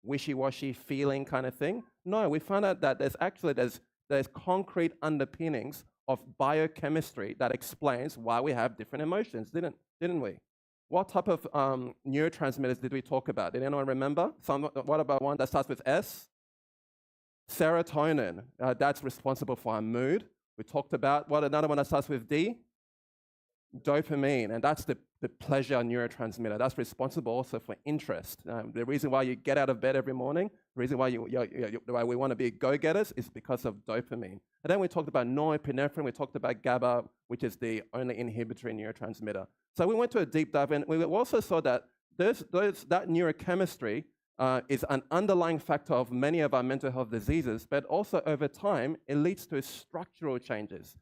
wishy-washy feeling kind of thing. No, we found out that there's concrete underpinnings of biochemistry that explains why we have different emotions, didn't we? What type of neurotransmitters did we talk about? Did anyone remember? What about one that starts with S? Serotonin. That's responsible for our mood. We talked about what another one that starts with D? Dopamine, and that's the pleasure neurotransmitter. That's responsible also for interest. The reason why you get out of bed every morning, the reason why why we want to be go-getters is because of dopamine. And then we talked about norepinephrine, we talked about GABA, which is the only inhibitory neurotransmitter. So we went to a deep dive, and we also saw that that neurochemistry is an underlying factor of many of our mental health diseases, but also over time, it leads to structural changes.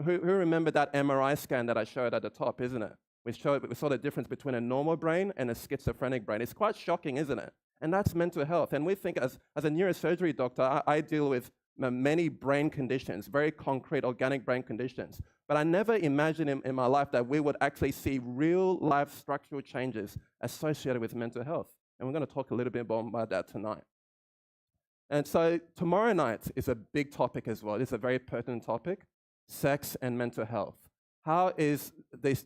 Who remember that MRI scan that I showed at the top, isn't it? We saw the difference between a normal brain and a schizophrenic brain. It's quite shocking, isn't it? And that's mental health. And we think as a neurosurgery doctor, I deal with many brain conditions, very concrete organic brain conditions. But I never imagined in my life that we would actually see real life structural changes associated with mental health. And we're going to talk a little bit more about that tonight. And so tomorrow night is a big topic as well. It's a very pertinent topic. Sex and mental health. How is the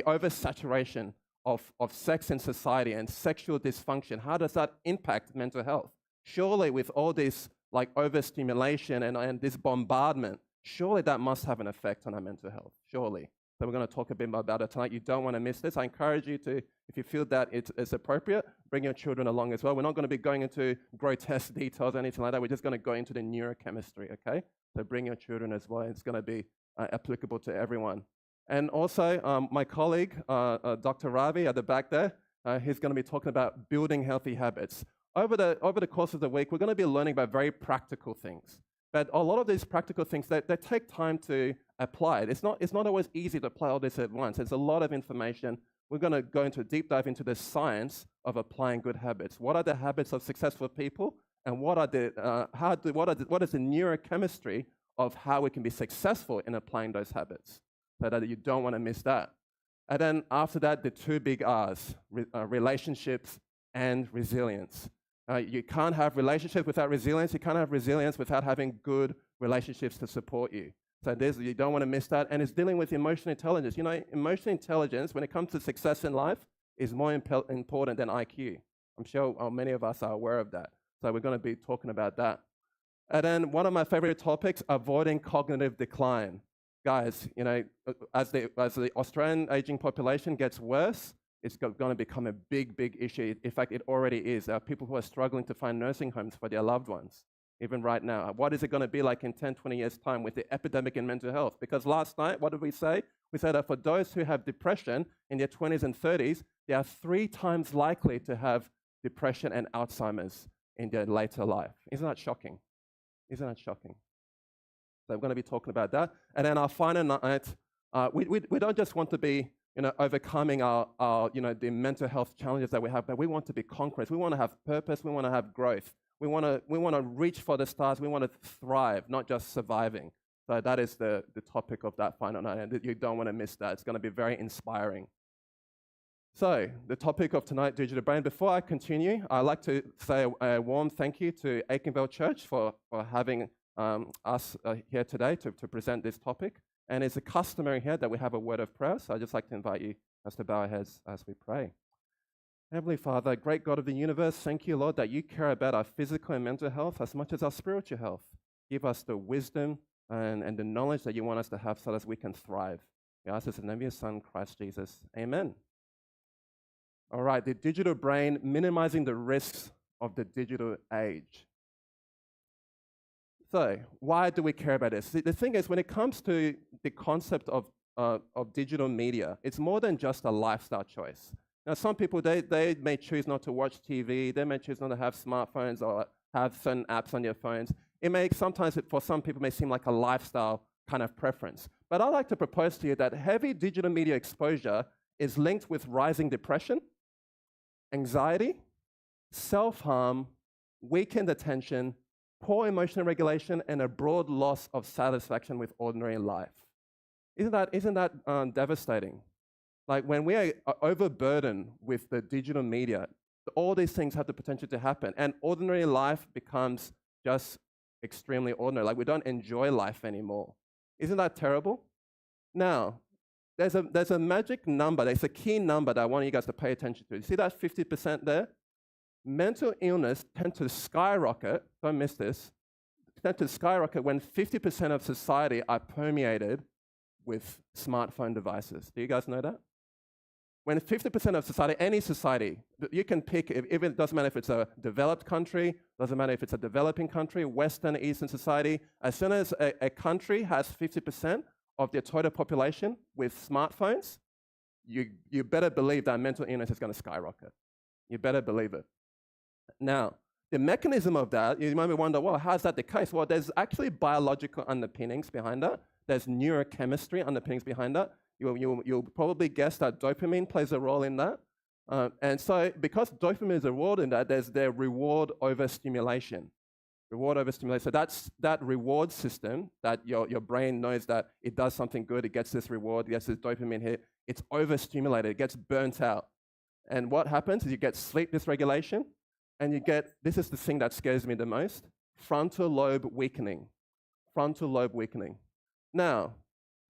oversaturation of sex in society and sexual dysfunction, how does that impact mental health? Surely with all this like overstimulation and this bombardment, surely that must have an effect on our mental health, surely. So we're going to talk a bit more about it tonight. You don't want to miss this. I encourage you to, if you feel that it's appropriate, bring your children along as well. We're not going to be going into grotesque details or anything like that. We're just going to go into the neurochemistry, okay? So bring your children as well. It's going to be applicable to everyone. And also, my colleague, Dr. Ravi at the back there, he's going to be talking about building healthy habits. Over the course of the week, we're going to be learning about very practical things. But a lot of these practical things, they take time to apply. It's not always easy to apply all this at once. There's a lot of information. We're going to go into a deep dive into the science of applying good habits. What are the habits of successful people? And what is the neurochemistry of how we can be successful in applying those habits? So that you don't want to miss that. And then after that, the two big R's, relationships and resilience. You can't have relationships without resilience. You can't have resilience without having good relationships to support you. So you don't want to miss that. And it's dealing with emotional intelligence. You know, emotional intelligence, when it comes to success in life, is more important than IQ. I'm sure many of us are aware of that. So we're going to be talking about that. And then one of my favorite topics, avoiding cognitive decline. Guys, you know, as the Australian aging population gets worse, it's going to become a big, big issue. In fact, it already is. There are people who are struggling to find nursing homes for their loved ones, even right now. What is it going to be like in 10, 20 years' time with the epidemic in mental health? Because last night, what did we say? We said that for those who have depression in their 20s and 30s, they are 3 times likely to have depression and Alzheimer's in their later life. Isn't that shocking? Isn't that shocking? So we're going to be talking about that. And then our final night, we don't just want to be overcoming our the mental health challenges that we have, but we want to be conquerors. We want to have purpose. We want to have growth. We want to reach for the stars. We want to thrive, not just surviving. So that is the topic of that final night, and you don't want to miss that. It's going to be very inspiring. So the topic of tonight, digital brain. Before I continue, I'd like to say a warm thank you to Aitkenvale Church for having us here today to present this topic. And it's a customary here that we have a word of prayer. So I'd just like to invite you as to bow our heads as we pray. Heavenly Father, great God of the universe, thank you, Lord, that you care about our physical and mental health as much as our spiritual health. Give us the wisdom and the knowledge that you want us to have so that we can thrive. We ask this in the name of your Son, Christ Jesus. Amen. All right, the digital brain, minimizing the risks of the digital age. So, why do we care about this? The thing is, when it comes to the concept of digital media, it's more than just a lifestyle choice. Now, some people, they may choose not to watch TV, they may choose not to have smartphones or have certain apps on their phones. It may sometimes, for some people, may seem like a lifestyle kind of preference. But I'd like to propose to you that heavy digital media exposure is linked with rising depression, anxiety, self-harm, weakened attention, poor emotional regulation, and a broad loss of satisfaction with ordinary life. Isn't that devastating? Like when we are overburdened with the digital media, All these things have the potential to happen. And ordinary life becomes just extremely ordinary. Like we don't enjoy life anymore. Isn't that terrible? Now, there's a magic number. There's a key number that I want you guys to pay attention to. You see that 50% there? Mental illness tend to skyrocket. Don't miss this. Tend to skyrocket when 50% of society are permeated with smartphone devices. Do you guys know that? When 50% of society, any society, you can pick, it doesn't matter if it's a developed country, doesn't matter if it's a developing country, Western, Eastern society, as soon as a country has 50% of their total population with smartphones, you better believe that mental illness is going to skyrocket. You better believe it. Now, the mechanism of that, you might wonder, well, how's that the case? Well, there's actually biological underpinnings behind that. There's neurochemistry underpinnings behind that. You'll probably guess that dopamine plays a role in that. And so because dopamine is a role in that, there's the reward overstimulation. Reward overstimulation. So that's that reward system that your brain knows that it does something good, it gets this reward, it gets this dopamine hit. It's overstimulated, it gets burnt out. And what happens is you get sleep dysregulation, and you get, this is the thing that scares me the most, frontal lobe weakening. Frontal lobe weakening. Now,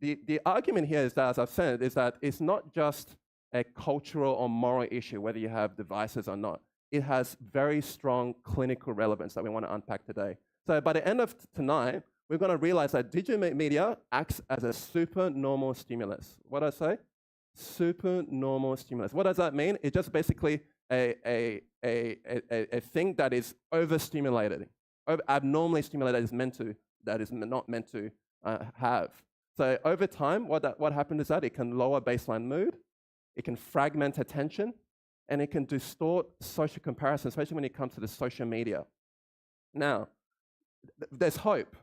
the argument here is that, as I've said, is that it's not just a cultural or moral issue, whether you have devices or not. It has very strong clinical relevance that we want to unpack today. So by the end of tonight, we're going to realize that digital media acts as a supernormal stimulus. What did I say? Supernormal stimulus. What does that mean? It's just basically a thing that is overstimulated, abnormally stimulated, that is not meant to have. So over time, what happens is that it can lower baseline mood, it can fragment attention, and it can distort social comparison, especially when it comes to the social media. Now, there's hope.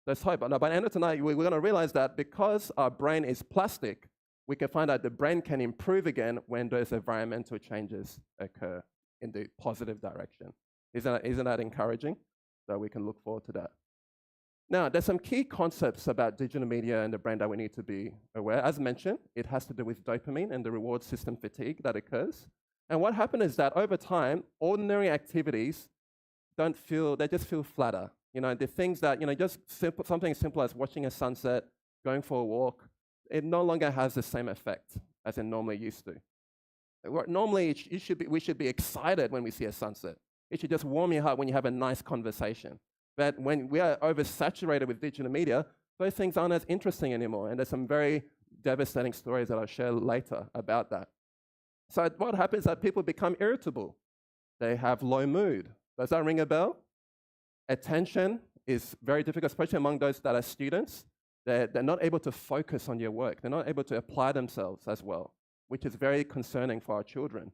There's hope. But by the end of tonight, we're going to realize that because our brain is plastic, we can find out the brain can improve again when those environmental changes occur in the positive direction. Isn't that encouraging? So we can look forward to that. Now, there's some key concepts about digital media and the brain that we need to be aware. As mentioned, it has to do with dopamine and the reward system fatigue that occurs. And what happens is that over time, ordinary activities they just feel flatter. The things that, just something as simple as watching a sunset, going for a walk, it no longer has the same effect as it normally used to. Normally, we should be excited when we see a sunset. It should just warm your heart when you have a nice conversation. But when we are oversaturated with digital media, those things aren't as interesting anymore. And there's some very devastating stories that I'll share later about that. So what happens is that people become irritable. They have low mood. Does that ring a bell? Attention is very difficult, especially among those that are students. They're not able to focus on your work. They're not able to apply themselves as well, which is very concerning for our children.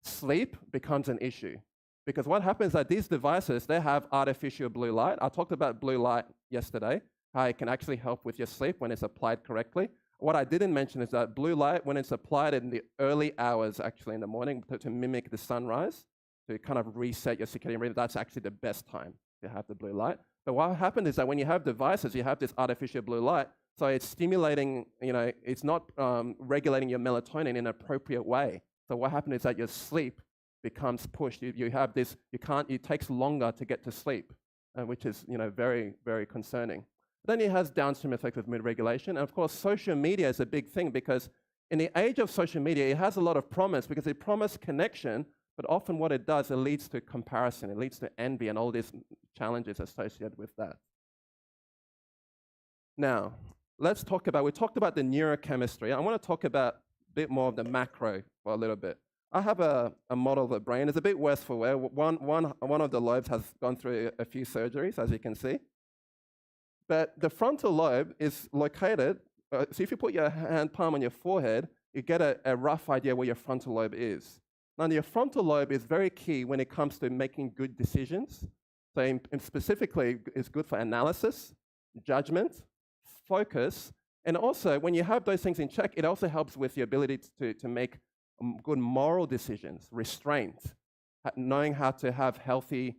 Sleep becomes an issue. Because what happens is that these devices, they have artificial blue light. I talked about blue light yesterday, how it can actually help with your sleep when it's applied correctly. What I didn't mention is that blue light, when it's applied in the early hours, actually in the morning, to mimic the sunrise, to kind of reset your circadian rhythm, that's actually the best time to have the blue light. But what happens is that when you have devices, you have this artificial blue light, so it's stimulating, it's not regulating your melatonin in an appropriate way. So what happens is that your sleep becomes pushed. You have this, it takes longer to get to sleep, which is, very, very concerning. Then it has downstream effects with mood regulation. And of course, social media is a big thing because in the age of social media, it has a lot of promise because it promises connection, but often what it does, it leads to comparison, it leads to envy and all these challenges associated with that. Now, we talked about the neurochemistry. I want to talk about a bit more of the macro for a little bit. I have a model of the brain. It's a bit worse for wear. One of the lobes has gone through a few surgeries, as you can see. But the frontal lobe is located, so if you put your hand palm on your forehead, you get a rough idea where your frontal lobe is. Now, your frontal lobe is very key when it comes to making good decisions. So specifically, it's good for analysis, judgment, focus, and also when you have those things in check, it also helps with the ability to make good moral decisions, restraint, knowing how to have healthy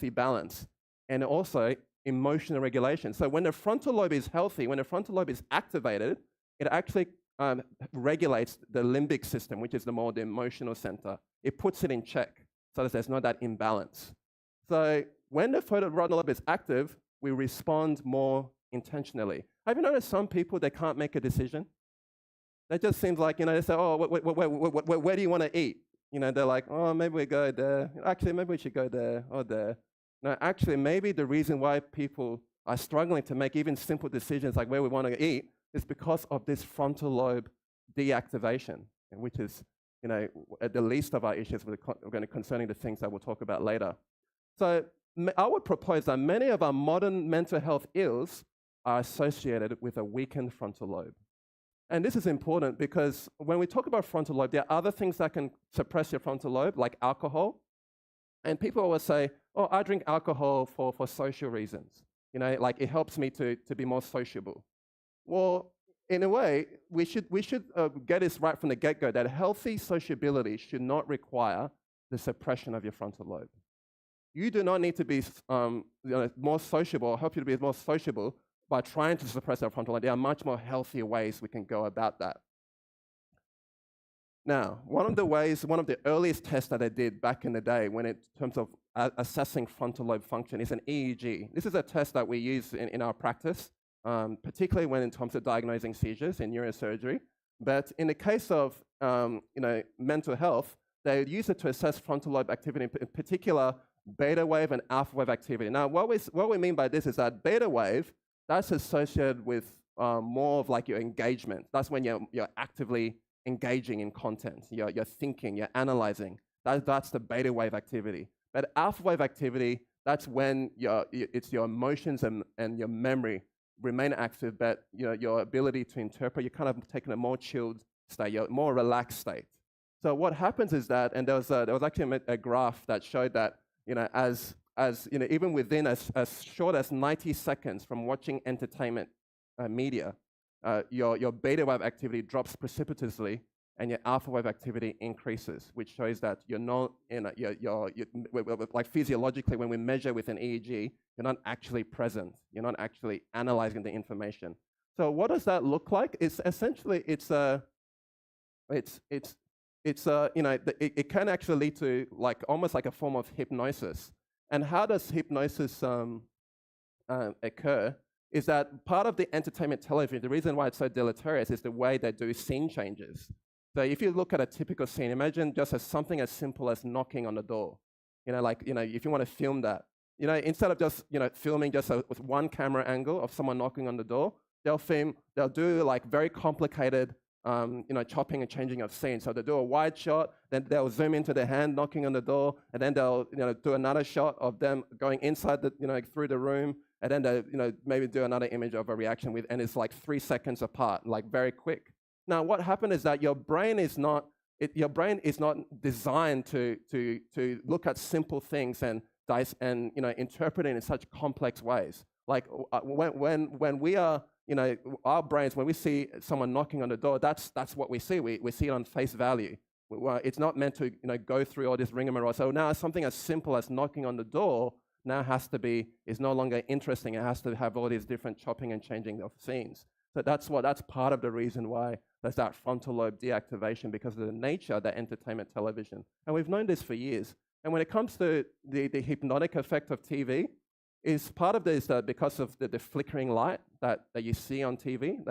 balance, and also emotional regulation. So when the frontal lobe is healthy, when the frontal lobe is activated, it actually regulates the limbic system, which is the emotional center. It puts it in check so that there's not that imbalance. So when the frontal lobe is active, we respond more intentionally. Have you noticed some people, they can't make a decision? That just seems like, they say, oh, where do you want to eat? They're like, oh, maybe we go there. Actually, maybe we should go there or there. No, actually, maybe the reason why people are struggling to make even simple decisions like where we want to eat is because of this frontal lobe deactivation, which is, at the least of our issues concerning the things that we'll talk about later. So I would propose that many of our modern mental health ills are associated with a weakened frontal lobe. And this is important because when we talk about frontal lobe, there are other things that can suppress your frontal lobe, like alcohol. And people always say, oh, I drink alcohol for social reasons. Like it helps me to be more sociable. Well, in a way, we should get this right from the get-go, that healthy sociability should not require the suppression of your frontal lobe. You do not need to be more sociable or help you to be more sociable by trying to suppress our frontal lobe. There are much more healthier ways we can go about that. Now, one of the earliest tests that I did back in the day in terms of assessing frontal lobe function is an EEG. This is a test that we use in our practice, particularly when in terms of diagnosing seizures in neurosurgery. But in the case of mental health, they use it to assess frontal lobe activity, in particular beta wave and alpha wave activity. Now, what we mean by this is that beta wave, that's associated with more of like your engagement. That's when you're actively engaging in content. You're thinking, you're analyzing. That's the beta wave activity. But alpha wave activity, that's when it's your emotions and your memory remain active, but your ability to interpret, you're kind of taking a more chilled state, you're more relaxed state. So what happens is that, and there was actually a graph that showed that as even within as short as 90 seconds from watching entertainment media, your beta wave activity drops precipitously and your alpha wave activity increases, which shows that you're not, like physiologically, when we measure with an EEG, you're not actually present. You're not actually analyzing the information. So what does that look like? It's essentially, it can actually lead to almost like a form of hypnosis. And how does hypnosis occur? Is that part of the entertainment television, the reason why it's so deleterious is the way they do scene changes. So if you look at a typical scene, imagine just something as simple as knocking on the door. If you want to film that, instead of just, filming just with one camera angle of someone knocking on the door, they'll do like very complicated, chopping and changing of scenes. So they'll do a wide shot, then they'll zoom into their hand knocking on the door, and then they'll, do another shot of them going inside through the room, and then they, maybe do another image of a reaction and it's like 3 seconds apart, like very quick. Now, what happened is that your brain is not designed to look at simple things and interpret it in such complex ways. Like when we are, our brains, when we see someone knocking on the door, that's what we see. We see it on face value. It's not meant to go through all this rigmarole. So now something as simple as knocking on the door now is no longer interesting. It has to have all these different chopping and changing of scenes. So that's part of the reason why there's that frontal lobe deactivation, because of the nature of that entertainment television. And we've known this for years. And when it comes to the hypnotic effect of TV, is part of this because of the flickering light that you see on TV,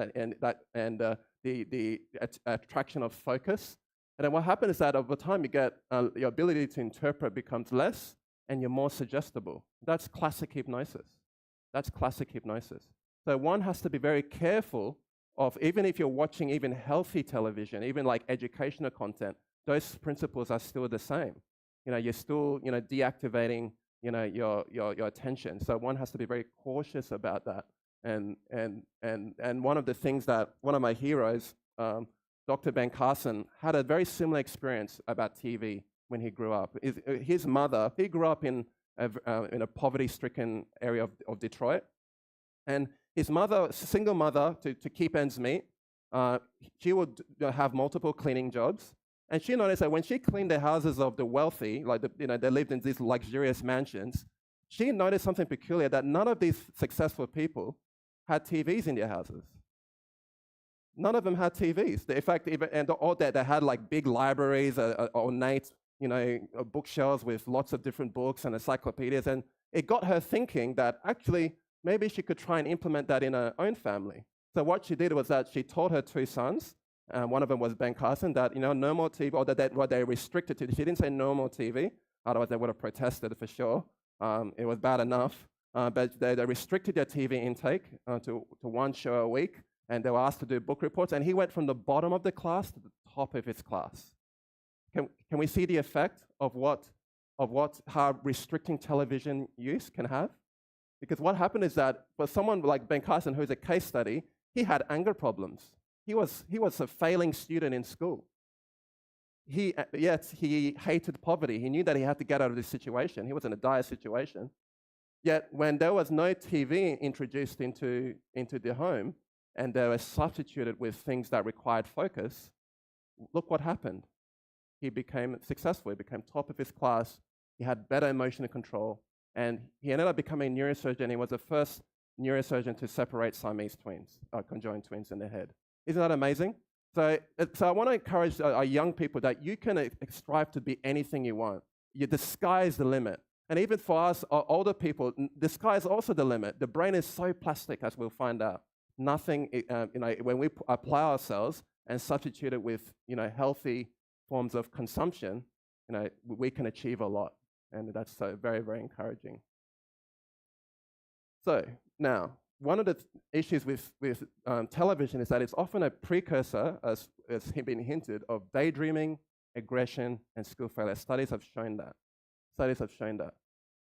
the attraction of focus. And then what happens is that over time you get your ability to interpret becomes less, and you're more suggestible. That's classic hypnosis. So one has to be very careful of, even if you're watching even healthy television, even like educational content, those principles are still the same. You're still, deactivating, your attention. So one has to be very cautious about that. And one of the things that one of my heroes, Dr. Ben Carson, had a very similar experience about TV when he grew up. His mother, he grew up in a poverty-stricken area of Detroit, and his mother, single mother, to keep ends meet, she would have multiple cleaning jobs. And she noticed that when she cleaned the houses of the wealthy, they lived in these luxurious mansions, she noticed something peculiar, that none of these successful people had TVs in their houses. None of them had TVs. In fact, all that they had like big libraries, ornate, bookshelves with lots of different books and encyclopedias. And it got her thinking that actually maybe she could try and implement that in her own family. So what she did was that she told her two sons, one of them was Ben Carson, that no more TV, or that what they restricted to. She didn't say no more TV, otherwise they would have protested for sure. It was bad enough, but they restricted their TV intake to one show a week, and they were asked to do book reports. And he went from the bottom of the class to the top of his class. Can we see the effect of how restricting television use can have? Because what happened is that for someone like Ben Carson, who's a case study, he had anger problems. He was a failing student in school. Yet he hated poverty. He knew that he had to get out of this situation. He was in a dire situation. Yet when there was no TV introduced into the home, and they were substituted with things that required focus, look what happened. He became successful. He became top of his class. He had better emotional control. And he ended up becoming a neurosurgeon. He was the first neurosurgeon to separate Siamese twins, conjoined twins in their head. Isn't that amazing? So I want to encourage our young people that you can strive to be anything you want. The sky is the limit. And even for us, our older people, the sky is also the limit. The brain is so plastic, as we'll find out. Nothing, when we apply ourselves and substitute it with, healthy forms of consumption, we can achieve a lot. And that's very, very encouraging. So now, one of the issues with television is that it's often a precursor, as been hinted, of daydreaming, aggression, and school failure. Studies have shown that.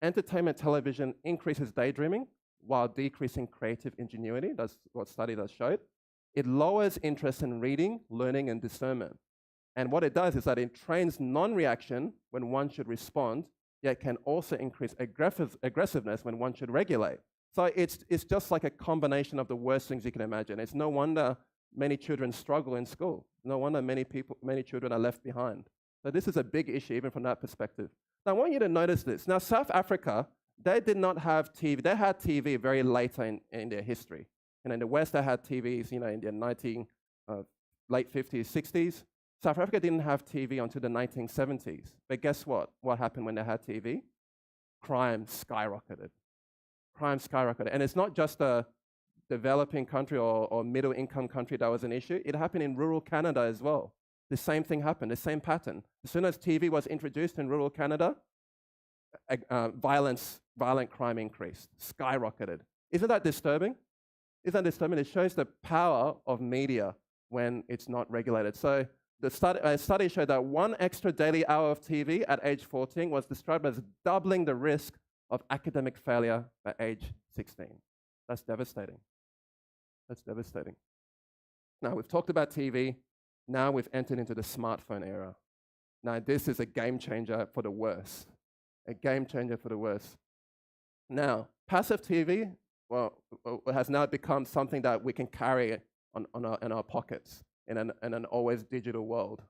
Entertainment television increases daydreaming while decreasing creative ingenuity. That's what studies have showed. It lowers interest in reading, learning, and discernment. And what it does is that it trains non-reaction when one should respond, yet can also increase aggressiveness when one should regulate. So it's just like a combination of the worst things you can imagine. It's no wonder many children struggle in school. No wonder many children are left behind. So this is a big issue even from that perspective. Now I want you to notice this. Now South Africa, they did not have TV. They had TV very late in their history. And in the West, they had TVs, in the late 50s, 60s. South Africa didn't have TV until the 1970s. But guess what? What happened when they had TV? Crime skyrocketed. And it's not just a developing country or middle-income country that was an issue. It happened in rural Canada as well. The same thing happened, the same pattern. As soon as TV was introduced in rural Canada, violent crime increased, skyrocketed. Isn't that disturbing? It shows the power of media when it's not regulated. So the study showed that one extra daily hour of TV at age 14 was described as doubling the risk of academic failure at age 16. That's devastating. Now, we've talked about TV. Now we've entered into the smartphone era. Now, this is a game changer for the worse. Now, passive TV, has now become something that we can carry in our pockets in an always digital world.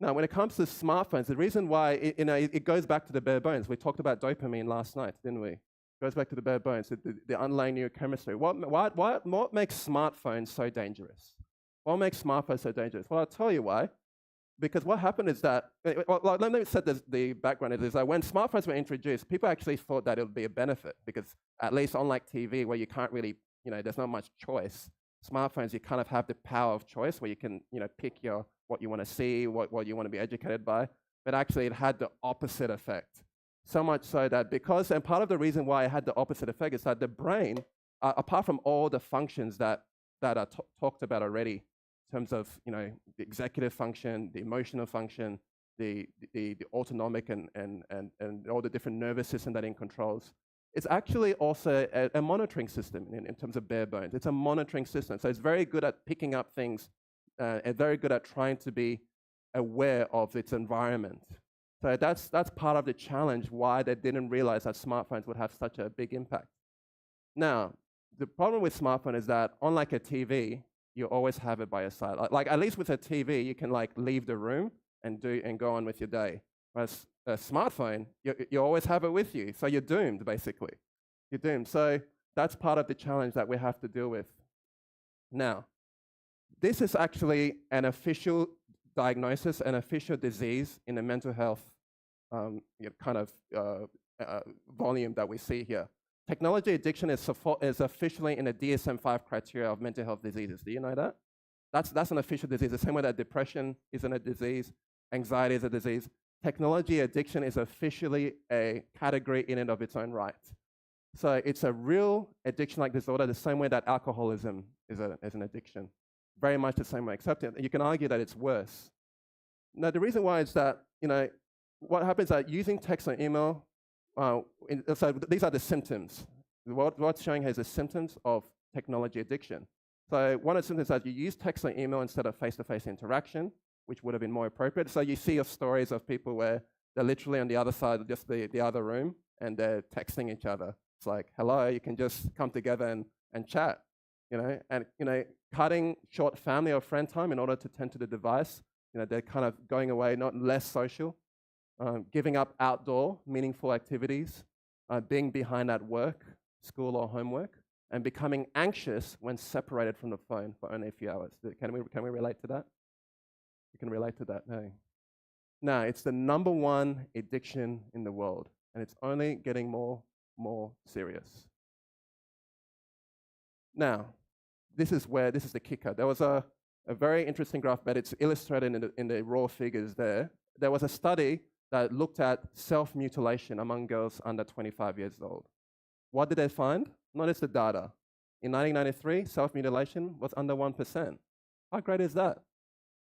Now, when it comes to smartphones, the reason why it goes back to the bare bones. We talked about dopamine last night, didn't we? It goes back to the bare bones, the underlying neurochemistry. What makes smartphones so dangerous? Well, I'll tell you why. Because what happened is that, let me set the background, is that when smartphones were introduced, people actually thought that it would be a benefit, because at least unlike TV, where you can't really, there's not much choice, smartphones, you kind of have the power of choice, where you can, pick what you want to see, what you want to be educated by. But actually, it had the opposite effect. So much so that and part of the reason why it had the opposite effect is that the brain, apart from all the functions that are talked about already, in terms of the executive function, the emotional function, the autonomic and all the different nervous system that it controls, it's actually also a monitoring system in terms of bare bones. It's a monitoring system, so it's very good at picking up things and very good at trying to be aware of its environment. So that's part of the challenge why they didn't realize that smartphones would have such a big impact. Now, the problem with smartphone is that unlike a TV, you always have it by your side. Like at least with a TV, you can leave the room and go on with your day. Whereas a smartphone, you always have it with you, so you're doomed basically. You're doomed. So that's part of the challenge that we have to deal with. Now, this is actually an official diagnosis, an official disease in the mental health kind of volume that we see here. Technology addiction is officially in the DSM-5 criteria of mental health diseases. Do you know that? That's an official disease. The same way that depression isn't a disease, anxiety is a disease. Technology addiction is officially a category in and of its own right. So it's a real addiction-like disorder, the same way that alcoholism is an addiction. Very much the same way, except you can argue that it's worse. Now, the reason why is that, what happens is that using text or email, so these are the symptoms. What's showing here is the symptoms of technology addiction. So one of the symptoms is that you use text or email instead of face-to-face interaction, which would have been more appropriate. So you see of stories of people where they're literally on the other side of just the other room and they're texting each other. It's like, hello, you can just come together and chat, and, cutting short family or friend time in order to tend to the device. They're kind of going away, not less social, giving up outdoor, meaningful activities, being behind at work, school or homework, and becoming anxious when separated from the phone for only a few hours. Can we relate to that? You can relate to that, hey? Now, it's the number one addiction in the world, and it's only getting more serious. Now, this is the kicker. There was a very interesting graph, but it's illustrated in the raw figures there. There was a study that looked at self-mutilation among girls under 25 years old. What did they find? Notice the data. In 1993, self-mutilation was under 1%. How great is that?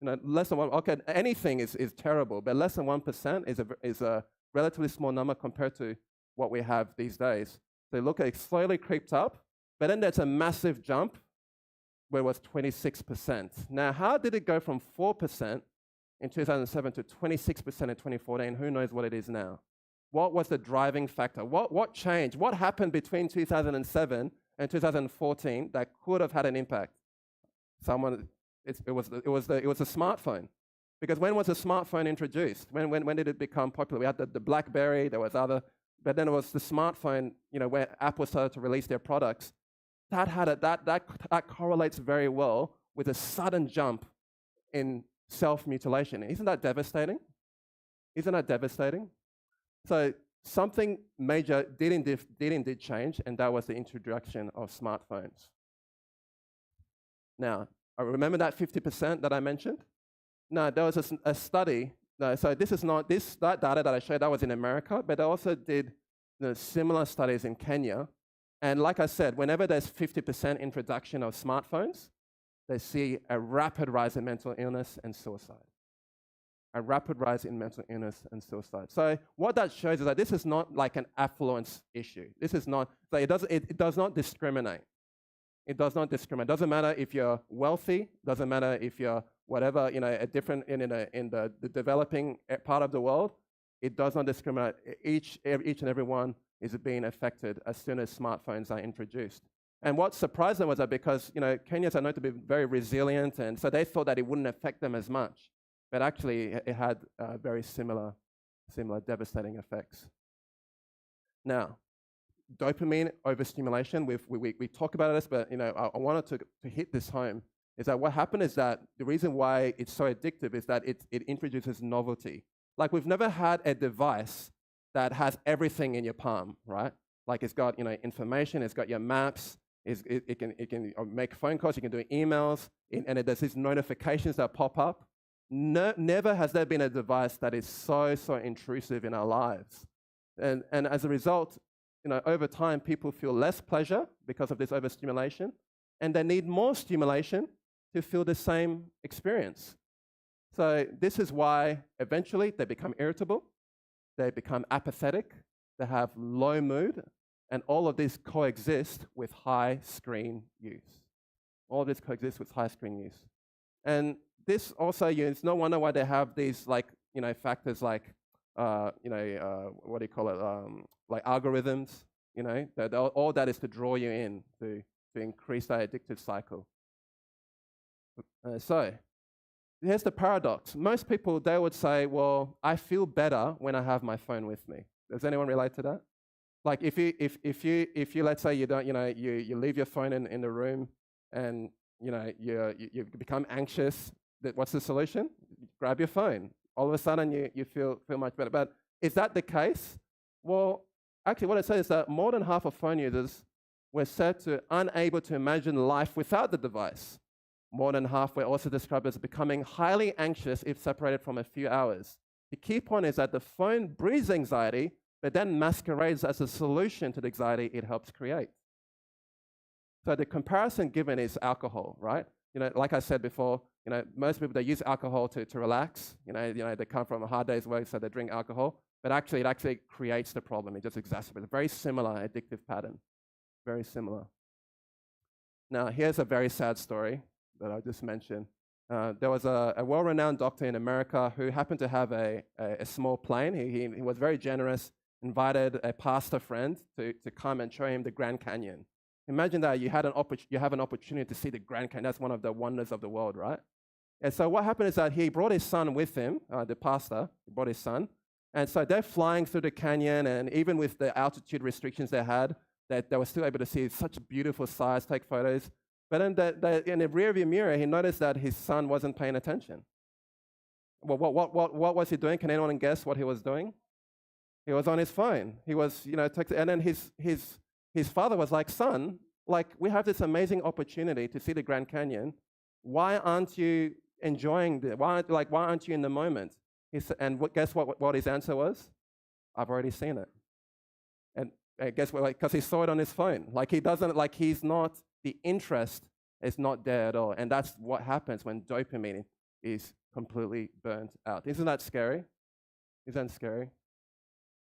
Less than 1%. Okay, anything is terrible, but less than 1% is a relatively small number compared to what we have these days. So look at it slowly creeped up, but then there's a massive jump where it was 26%. Now, how did it go from 4% in 2007 to 26% in 2014? Who knows what it is now? What was the driving factor? What changed? What happened between 2007 and 2014 that could have had an impact? It was the smartphone. Because when was the smartphone introduced? When did it become popular? We had the BlackBerry, there was other, but then it was the smartphone, where Apple started to release their products. That correlates very well with a sudden jump in self-mutilation. Isn't that devastating? Isn't that devastating? So something major did indeed change, and that was the introduction of smartphones. Now, remember that 50% that I mentioned? No, there was a study. No, so that data that I showed, that was in America, but they also did similar studies in Kenya. And like I said, whenever there's 50% introduction of smartphones, they see a rapid rise in mental illness and suicide. A rapid rise in mental illness and suicide. So what that shows is that this is not like an affluence issue. This is not, so it does not discriminate. It does not discriminate. It doesn't matter if you're wealthy, doesn't matter if you're whatever, a different, in the developing part of the world, it does not discriminate. Each and every one is being affected as soon as smartphones are introduced. And what surprised them was that because, Kenyans are known to be very resilient, and so they thought that it wouldn't affect them as much. But actually, it had very similar devastating effects. Now, dopamine overstimulation, we talk about this, but I wanted to hit this home, is that what happened is that the reason why it's so addictive is that it introduces novelty. Like, we've never had a device that has everything in your palm, right? Like, it's got information, it's got your maps, it can make phone calls, you can do emails, and there's these notifications that pop up. Never has there been a device that is so intrusive in our lives. And as a result, over time, people feel less pleasure because of this overstimulation, and they need more stimulation to feel the same experience. So this is why eventually they become irritable, they become apathetic, they have low mood, and all of this coexist with high screen use. All of this coexists with high screen use. And this also, it's no wonder why they have these factors like, what do you call it, like algorithms, that all that is to draw you in, to increase that addictive cycle. So here's the paradox. Most people, they would say, well, I feel better when I have my phone with me. Does anyone relate to that? Like if you let's say you don't, you leave your phone in the room, and you become anxious. What's the solution? Grab your phone. All of a sudden, you feel much better. But is that the case? Well, actually, what it says is that more than half of phone users were said to unable to imagine life without the device. More than half were also described as becoming highly anxious if separated from a few hours. The key point is that the phone breeds anxiety, but then masquerades as a solution to the anxiety it helps create. So the comparison given is alcohol, right? Like I said before, most people, they use alcohol to relax. They come from a hard day's work, so they drink alcohol. But actually, it actually creates the problem. It just exacerbates a very similar addictive pattern. Very similar. Now, here's a very sad story that I just mentioned. There was a well-renowned doctor in America who happened to have a small plane. He was very generous, invited a pastor friend to come and show him the Grand Canyon. Imagine that you have an opportunity to see the Grand Canyon. That's one of the wonders of the world, right? And so what happened is that he brought his son with him, the pastor, he brought his son. And so they're flying through the canyon, and even with the altitude restrictions they had, that they were still able to see such a beautiful size, take photos. But then in the rearview mirror, he noticed that his son wasn't paying attention. Well, what was he doing? Can anyone guess what he was doing? He was on his phone. He was, and then his father was like, "Son, like we have this amazing opportunity to see the Grand Canyon. Why aren't you enjoying it? Why aren't you in the moment?" Guess what his answer was? "I've already seen it." And guess what? Because he saw it on his phone. The interest is not there at all. And that's what happens when dopamine is completely burnt out. Isn't that scary? Isn't that scary?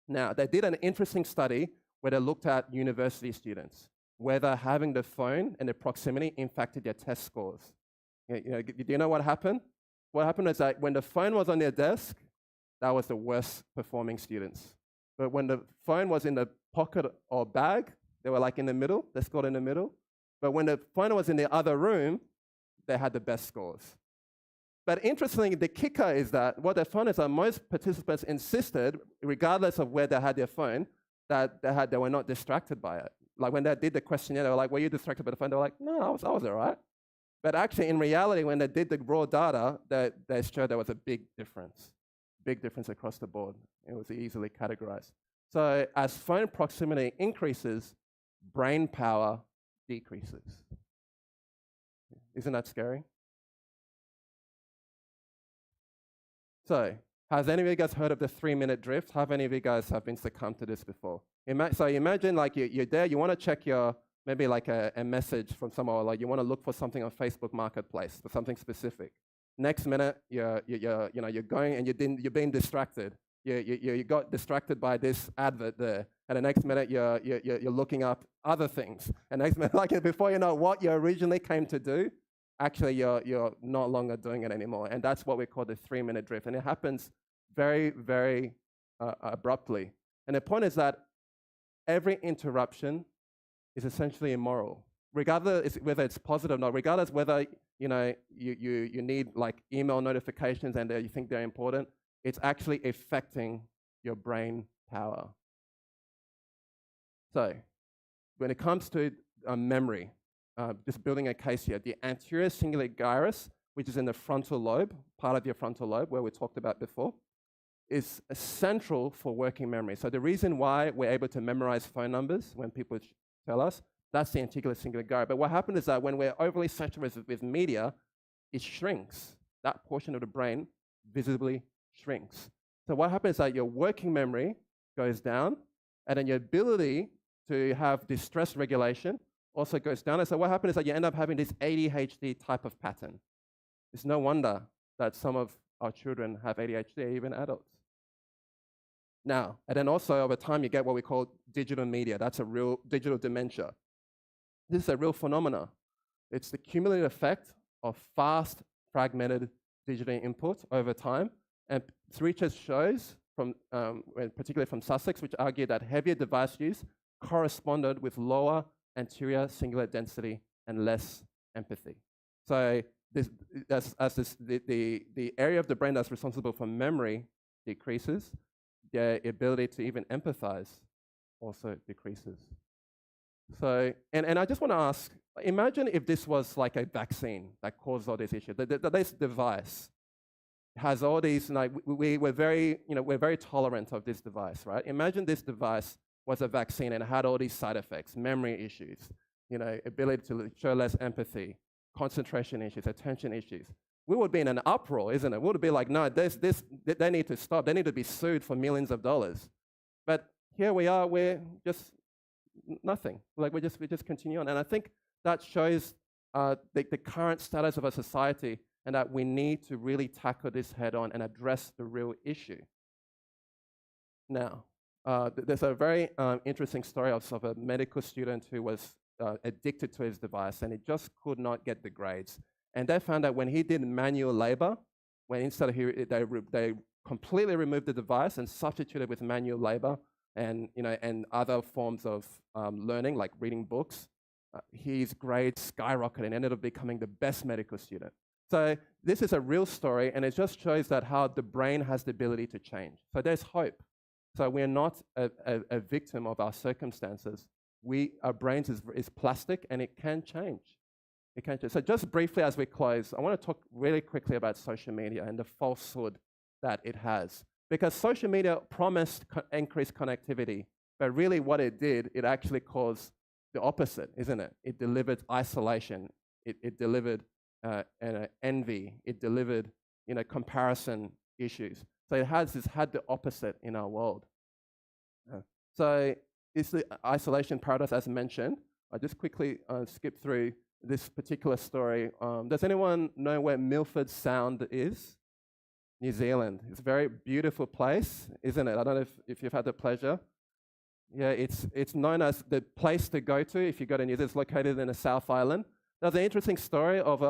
Now, they did an interesting study where they looked at university students, whether having the phone and the proximity impacted their test scores. Do you know what happened? What happened is that when the phone was on their desk, that was the worst performing students. But when the phone was in the pocket or bag, they were like in the middle, they scored in the middle. But when the phone was in the other room, they had the best scores. But interestingly, the kicker is that what they found is that most participants insisted, regardless of where they had their phone, that they were not distracted by it. Like when they did the questionnaire, they were like, "Were you distracted by the phone?" They were like, "No, I was all right." But actually, in reality, when they did the raw data, they showed there was a big difference across the board. It was easily categorized. So as phone proximity increases, brain power decreases. Isn't that scary? So has any of you guys heard of the 3-minute drift? How many of you guys have been succumbed to this before? So imagine like you're there, you want to check maybe like a message from someone, or like you want to look for something on Facebook Marketplace for something specific. Next minute, you're going and you're being distracted. You got distracted by this advert there, and the next minute you're looking up other things. And next minute, like before you know what you originally came to do, actually you're no longer doing it anymore. And that's what we call the 3-minute drift. And it happens very, very abruptly. And the point is that every interruption is essentially immoral, regardless whether it's positive or not, regardless whether you need like email notifications and you think they're important. It's actually affecting your brain power. So when it comes to memory, just building a case here, the anterior cingulate gyrus, which is in the frontal lobe, part of your frontal lobe, where we talked about before, is essential for working memory. So the reason why we're able to memorize phone numbers when people tell us, that's the anterior cingulate gyrus. But what happens is that when we're overly saturated with media, it shrinks. That portion of the brain visibly shrinks. So what happens is that your working memory goes down, and then your ability to have distress regulation also goes down. And so what happens is that you end up having this ADHD type of pattern. It's no wonder that some of our children have ADHD, even adults. Now, and then also over time you get what we call digital media. That's a real digital dementia. This is a real phenomena. It's the cumulative effect of fast, fragmented digital input over time. And research shows, particularly from Sussex, which argue that heavier device use corresponded with lower anterior cingulate density and less empathy. So the area of the brain that's responsible for memory decreases, the ability to even empathize also decreases. So, and I just want to ask, imagine if this was like a vaccine that caused all these issues. This device has all these, like, we're very, we're very tolerant of this device, right? Imagine this device was a vaccine and it had all these side effects, memory issues, ability to show less empathy, concentration issues, attention issues. We would be in an uproar, isn't it? We would be like, no, they need to stop. They need to be sued for millions of dollars. But here we are, we're just nothing. Like we just continue on. And I think that shows the current status of our society, and that we need to really tackle this head on and address the real issue. Now, there's a very interesting story of a medical student who was addicted to his device, and he just could not get the grades. And they found that when he did manual labor, when instead of they completely removed the device and substituted with manual labor and other forms of learning, like reading books, his grades skyrocketed and ended up becoming the best medical student. So this is a real story, and it just shows that how the brain has the ability to change. So there's hope. So we're not a victim of our circumstances. Our brains is plastic, and it can change. It can change. So just briefly as we close, I want to talk really quickly about social media and the falsehood that it has. Because social media promised increased connectivity, but really what it did, it actually caused the opposite, isn't it? It delivered isolation. It delivered envy. It delivered, comparison issues. So it has had the opposite in our world. So it's the isolation paradox, as mentioned. I just quickly skip through this particular story. Does anyone know where Milford Sound is? New Zealand. It's a very beautiful place, isn't it? I don't know if you've had the pleasure. Yeah, it's known as the place to go to if you go to New Zealand. It's located in the South Island. There's an interesting story of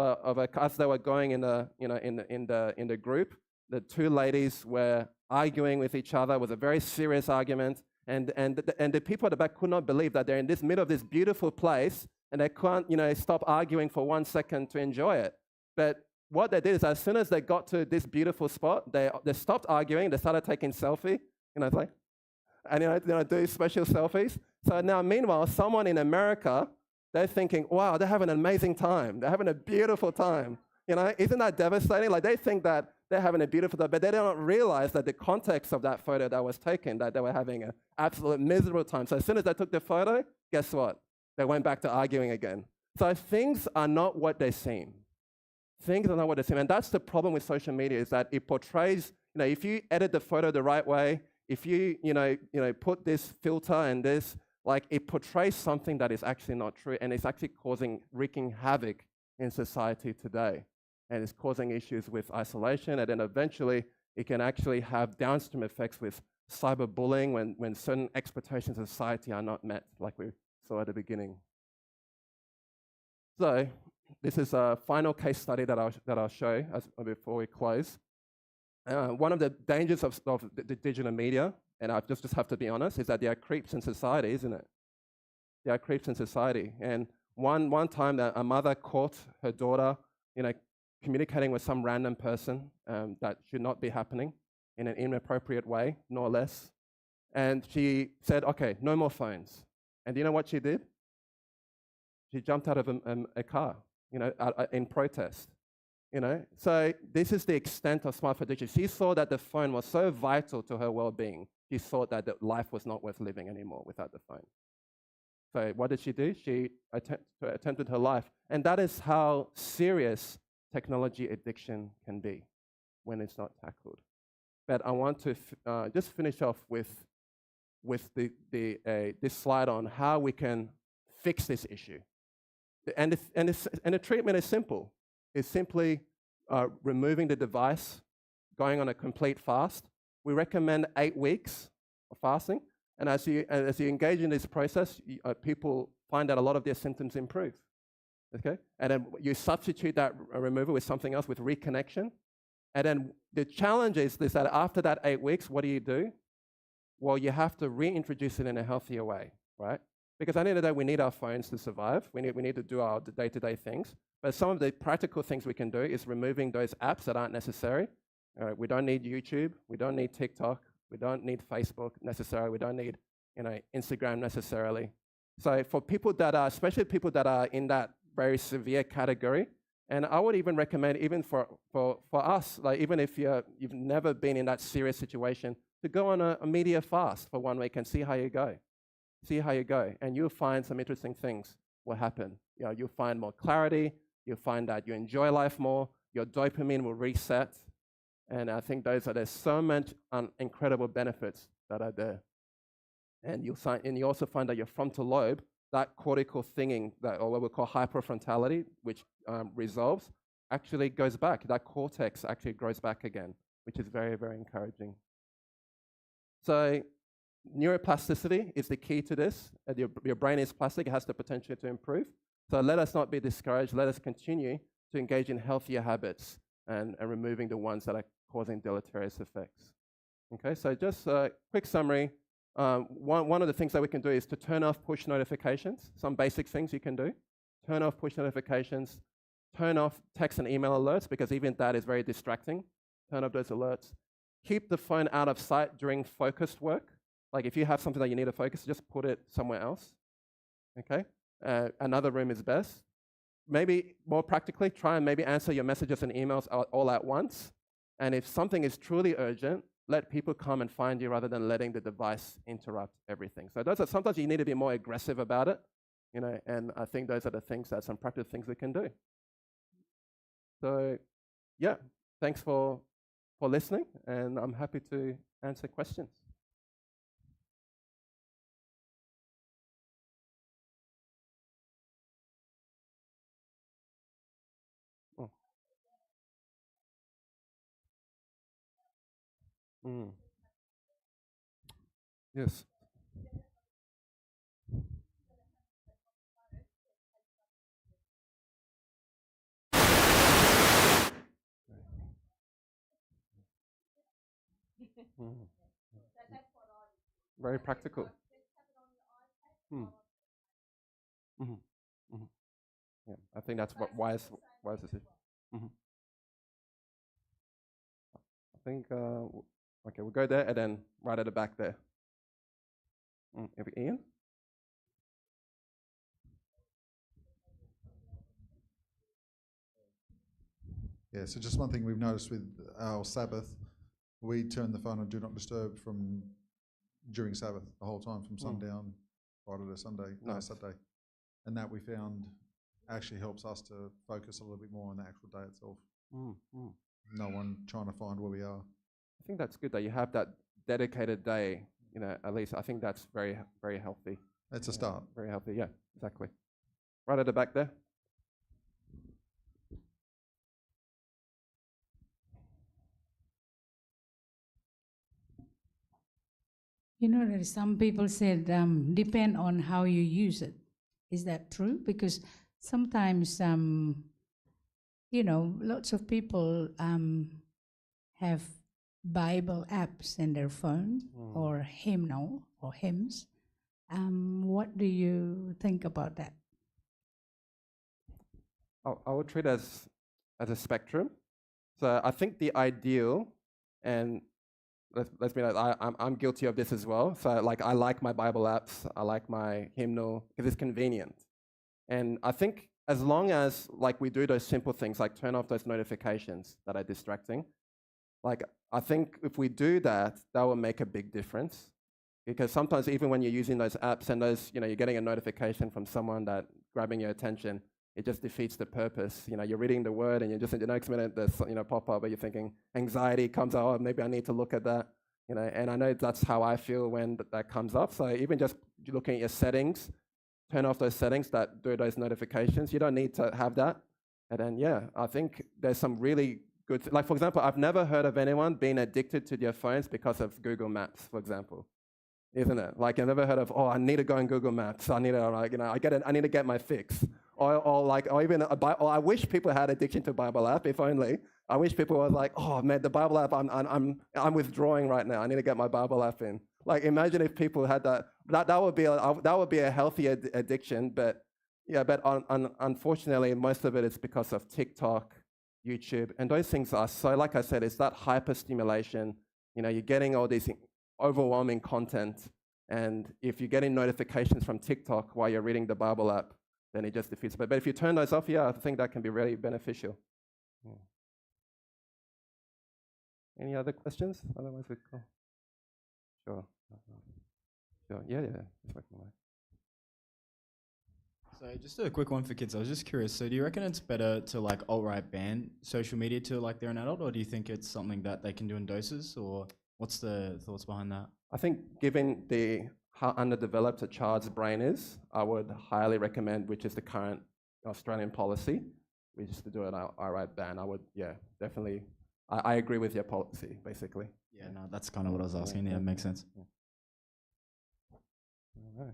as they were going in the group. The two ladies were arguing with each other. It was a very serious argument, and the people at the back could not believe that they're in this middle of this beautiful place and they can't stop arguing for 1 second to enjoy it. But what they did is, as soon as they got to this beautiful spot, they stopped arguing. They started taking selfie, it's like, and do special selfies. So now, meanwhile, someone in America, they're thinking, wow, they're having an amazing time. They're having a beautiful time. Isn't that devastating? Like, they think that they're having a beautiful time, but they don't realize that the context of that photo that was taken, that they were having an absolute miserable time. So as soon as they took the photo, guess what? They went back to arguing again. So things are not what they seem. Things are not what they seem. And that's the problem with social media, is that it portrays, if you edit the photo the right way, if you, put this filter and this, like, it portrays something that is actually not true, and it's actually wreaking havoc in society today. And it's causing issues with isolation, and then eventually it can actually have downstream effects with cyberbullying when certain expectations of society are not met, like we saw at the beginning. So this is a final case study that I'll show before we close. One of the dangers of the digital media, and I just have to be honest, is that there are creeps in society, isn't it? There are creeps in society. And one time a mother caught her daughter, communicating with some random person that should not be happening in an inappropriate way, no less. And she said, okay, no more phones. And do you know what she did? She jumped out of a car, in protest. So this is the extent of smartphone addiction. She saw that the phone was so vital to her well-being. She thought that life was not worth living anymore without the phone. So what did she do? She attempted her life. And that is how serious technology addiction can be when it's not tackled. But I want to just finish off with this slide on how we can fix this issue. And the treatment is simple. It's simply removing the device, going on a complete fast. We recommend 8 weeks of fasting. And as you engage in this process, people find that a lot of their symptoms improve. Okay? And then you substitute that removal with something else, with reconnection. And then the challenge is this, that after that 8 weeks, what do? Well, you have to reintroduce it in a healthier way, right? Because at the end of the day, we need our phones to survive. We need to do our day-to-day things. But some of the practical things we can do is removing those apps that aren't necessary. We don't need YouTube. We don't need TikTok. We don't need Facebook necessarily. We don't need Instagram necessarily. So for people that are, especially people that are in that very severe category, and I would even recommend, even for us, like even if you've never been in that serious situation, to go on a media fast for 1 week and see how you go. See how you go, and you'll find some interesting things will happen. You'll find more clarity. You'll find that you enjoy life more. Your dopamine will reset, and I think there's so much incredible benefits that are there. And you also find that your frontal lobe, that cortical thinking, or what we call hyperfrontality, which resolves, actually goes back. That cortex actually grows back again, which is very, very encouraging. So neuroplasticity is the key to this. Your brain is plastic. It has the potential to improve. So let us not be discouraged. Let us continue to engage in healthier habits and removing the ones that are causing deleterious effects. Okay, so just a quick summary. One of the things that we can do is to turn off push notifications. Some basic things you can do. Turn off push notifications. Turn off text and email alerts, because even that is very distracting. Turn off those alerts. Keep the phone out of sight during focused work. Like if you have something that you need to focus, just put it somewhere else. Okay? Another room is best. Maybe more practically, try and maybe answer your messages and emails all at once. And if something is truly urgent, let people come and find you rather than letting the device interrupt everything. So sometimes you need to be more aggressive about it, and I think those are the things, that some practical things we can do. So, yeah, thanks for listening, and I'm happy to answer questions. Oh. Mm. Yes. Mm. Very practical. Mm. Mm-hmm. Mm-hmm. Yeah, I think that's what wise decision. Mm-hmm. I think, okay, we'll go there and then right at the back there. Ian? Yeah, so just one thing we've noticed with our Sabbath, we turn the phone on Do Not Disturb from during Sabbath the whole time, from sundown Friday to Sunday, Saturday. And that we found actually helps us to focus a little bit more on the actual day itself. No one trying to find where we are. I think that's good that you have that dedicated day, at least. I think that's very, very healthy. It's a start. Very healthy, yeah, exactly. Right at the back there. That some people said depend on how you use it. Is that true? Because sometimes, lots of people have Bible apps in their phone or hymnal or hymns. What do you think about that? I would treat it as a spectrum. So I think the ideal, and let's be honest, I'm guilty of this as well. So I like my Bible apps, I like my hymnal because it's convenient. And I think as long as we do those simple things, like turn off those notifications that are distracting, I think if we do that, that will make a big difference. Because sometimes even when you're using those apps and those, you're getting a notification from someone that grabbing your attention, it just defeats the purpose. You're reading the word and you just in the next minute there's pop up, but you're thinking anxiety comes out. Oh, maybe I need to look at that. And I know that's how I feel when that comes up. So even just looking at your settings, turn off those settings that do those notifications. You don't need to have that. And then I think there's some really good. For example, I've never heard of anyone being addicted to their phones because of Google Maps, for example. Isn't it? I've never heard of, I need to go on Google Maps. I need to, I need to get my fix. Or even I wish people had addiction to Bible app. If only. I wish people were like, oh man, the Bible app. I'm withdrawing right now. I need to get my Bible app in. Imagine if people had that. That would be a healthy addiction. But unfortunately, most of it is because of TikTok, YouTube, and those things are so. Like I said, it's that hyper stimulation. You're getting all these overwhelming content, And if you're getting notifications from TikTok while you're reading the Bible app, then it just defeats. But if you turn those off, yeah, I think that can be really beneficial. Yeah. Any other questions? Otherwise, we go. Sure. Sure. Yeah. It's working well. So just a quick one for kids. I was just curious. So do you reckon it's better to like alt-right ban social media till like they're an adult, or do you think it's something that they can do in doses, or what's the thoughts behind that? I think given how underdeveloped a child's brain is, I would highly recommend, which is the current Australian policy, which is to do an outright ban. I would, definitely. I agree with your policy, basically. Yeah, no, that's kind of what I was asking. Yeah, makes sense. Yeah. All right.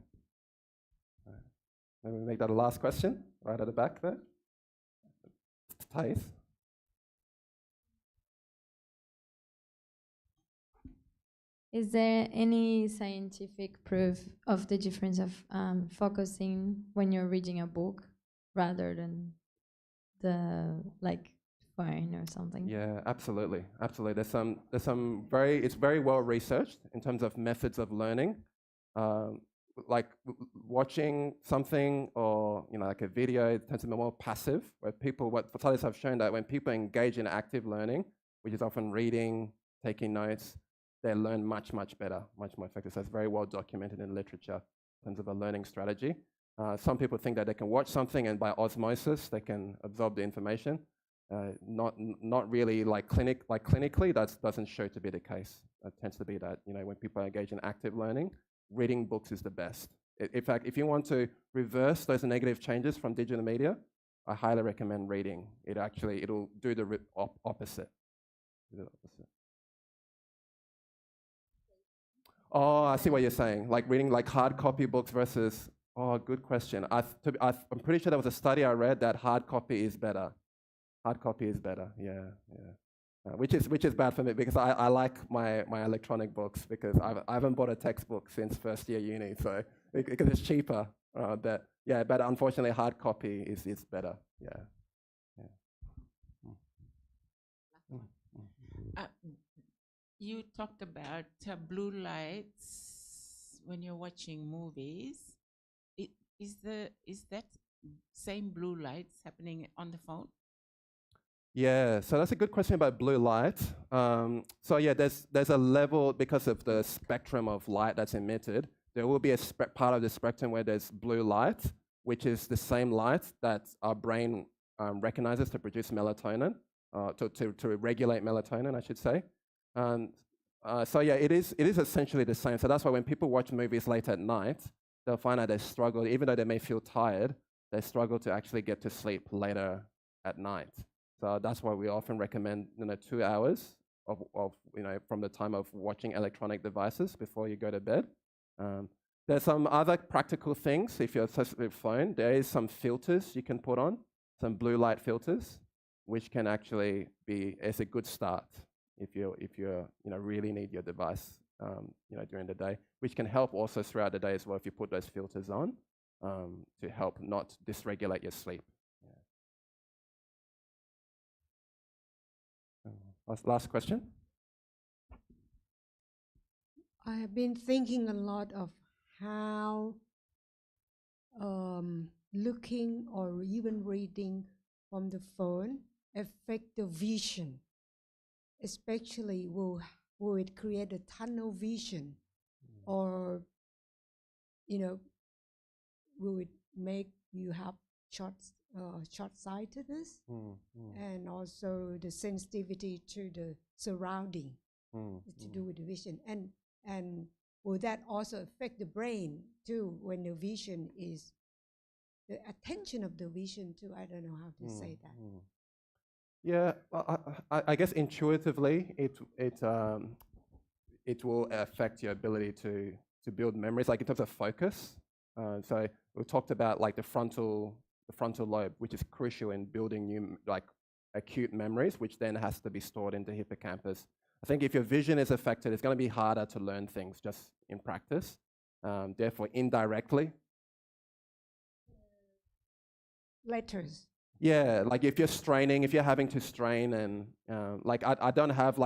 Maybe we make that a last question, right at the back there. Thais. Is there any scientific proof of the difference of focusing when you're reading a book rather than the phone or something? Yeah, absolutely. There's some it's very well researched in terms of methods of learning. Watching something or like a video, it tends to be more passive. Where what studies have shown that when people engage in active learning, which is often reading, taking notes, they learn much better, much more effective. So it's very well documented in literature in terms of a learning strategy. Some people think that they can watch something and by osmosis they can absorb the information. Not really clinically, that doesn't show to be the case. It tends to be that when people engage in active learning, reading books is the best. In fact, if you want to reverse those negative changes from digital media, I highly recommend reading. It'll do the opposite. Oh, I see what you're saying. Like reading hard copy books versus. Oh, good question. I'm pretty sure there was a study I read that hard copy is better. Hard copy is better. Yeah. Which is bad for me because I like my electronic books because I haven't bought a textbook since first year uni, so because it's cheaper. But unfortunately, hard copy is better. Yeah. You talked about blue lights when you're watching movies. Is that same blue lights happening on the phone? Yeah, so that's a good question about blue light. There's a level, because of the spectrum of light that's emitted, there will be a part of the spectrum where there's blue light, which is the same light that our brain recognizes to produce melatonin, to regulate melatonin, I should say. It is essentially the same. So that's why when people watch movies late at night, they'll find out they struggle, even though they may feel tired, they struggle to actually get to sleep later at night. So that's why we often recommend 2 hours of from the time of watching electronic devices before you go to bed. There's some other practical things. If you're obsessed with phone, there is some filters you can put on, some blue light filters, which can actually be a good start if you really need your device during the day, which can help also throughout the day as well if you put those filters on to help not dysregulate your sleep. Last question. I have been thinking a lot of how looking or even reading from the phone affect the vision. Especially, will it create a tunnel vision, or will it make you have short-sightedness, and also the sensitivity to the surrounding to do with the vision, and will that also affect the brain too when the vision is the attention of the vision too? I don't know how to say that. Yeah, I guess intuitively it will affect your ability to build memories, like in terms of focus. So we talked about the frontal lobe, which is crucial in building new acute memories, which then has to be stored in the hippocampus. I think if your vision is affected, it's going to be harder to learn things just in practice. Therefore, indirectly. Letters. Yeah, if you're having to strain, and I don't have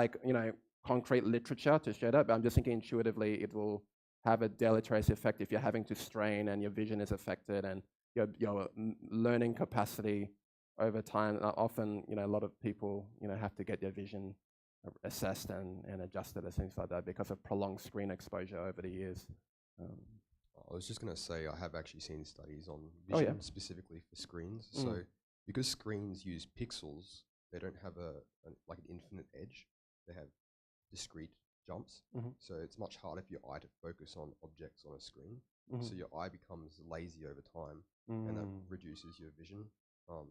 concrete literature to show that, but I'm just thinking intuitively it will have a deleterious effect if you're having to strain and your vision is affected and your learning capacity over time. Often, a lot of people, have to get their vision assessed and adjusted and things like that because of prolonged screen exposure over the years. I was just going to say I have actually seen studies on Oh, vision yeah. specifically for screens. So because screens use pixels, they don't have like an infinite edge. They have discrete jumps. So it's much harder for your eye to focus on objects on a screen. So your eye becomes lazy over time, and that reduces your vision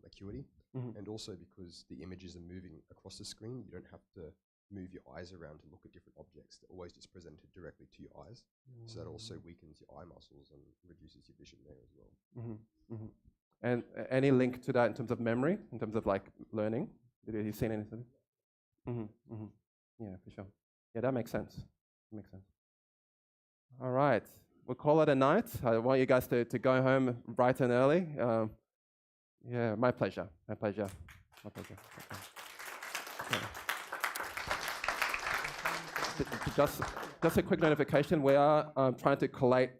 acuity. And also because the images are moving across the screen, you don't have to move your eyes around to look at different objects. They're always just presented directly to your eyes. So that also weakens your eye muscles and reduces your vision there as well. And any link to that in terms of memory, in terms of like learning? Have you seen anything? Yeah, for sure. Yeah, that makes sense. All right, we'll call it a night. I want you guys to go home bright and early. Yeah, my pleasure. Okay. Just a quick notification. We are trying to collate